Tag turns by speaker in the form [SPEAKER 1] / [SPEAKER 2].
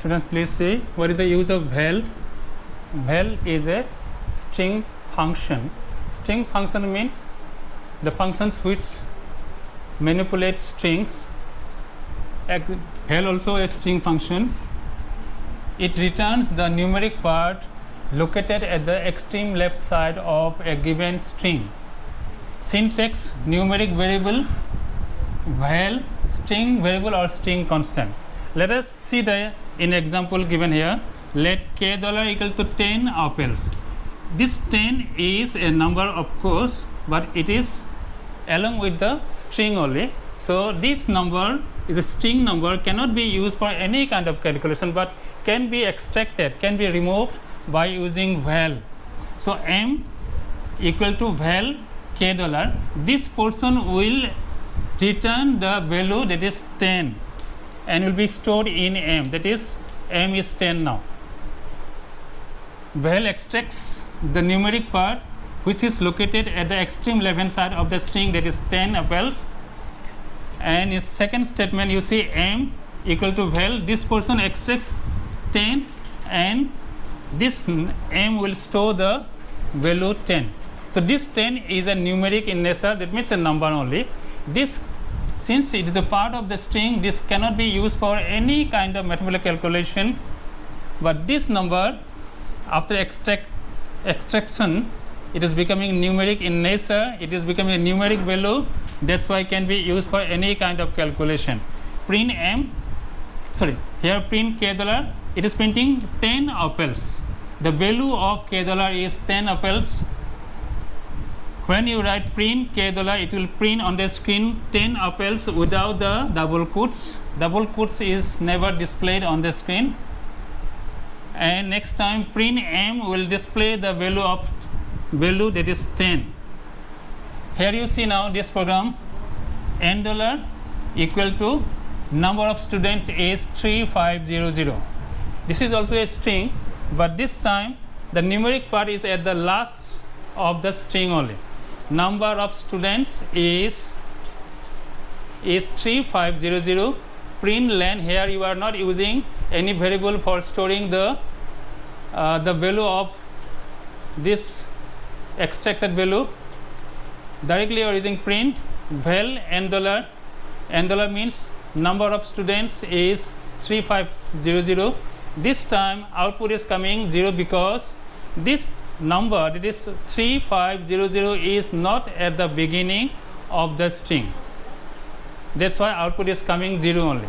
[SPEAKER 1] Students, please see what is the use of val. Val is a string function. String function means the functions which manipulate strings. Val also a string function. It returns the numeric part located at the extreme left side of a given string. Syntax: numeric variable, val, string variable or string constant. Let us see the in example given here. Let k dollar equal to 10 apples. This 10 is a number, of course, but it is along with the string only. So this number is a string number, cannot be used for any kind of calculation, but can be extracted, can be removed by using val. So m equal to val k dollar. This portion will return the value, that is 10, and will be stored in m, that is m is 10 now. Val extracts the numeric part which is located at the extreme left hand side of the string, that is 10 apples. And in second statement you see m equal to val, this portion extracts 10 and this m will store the value 10. So this 10 is a numeric in nature, that means a number only. This, since it is a part of the string, this cannot be used for any kind of mathematical calculation, but this number after extraction it is becoming numeric in nature, it is becoming a numeric value, that's why can be used for any kind of calculation. Print here print k dollar, it is printing 10 apples. The value of k dollar is 10 apples. When you write print k dollar, it will print on the screen 10 apples without the double quotes. Double quotes is never displayed on the screen. And next time print m will display the value that is 10. Here you see now this program, n dollar equal to number of students is 3500. This is also a string, but this time the numeric part is at the last of the string only. Number of students is 3500. Print len, here you are not using any variable for storing the value of this extracted value. Directly you are using print val n dollar. N dollar means number of students is 3500. This time output is coming 0 because this number, that is 3500, is not at the beginning of the string. That's why output is coming 0 only.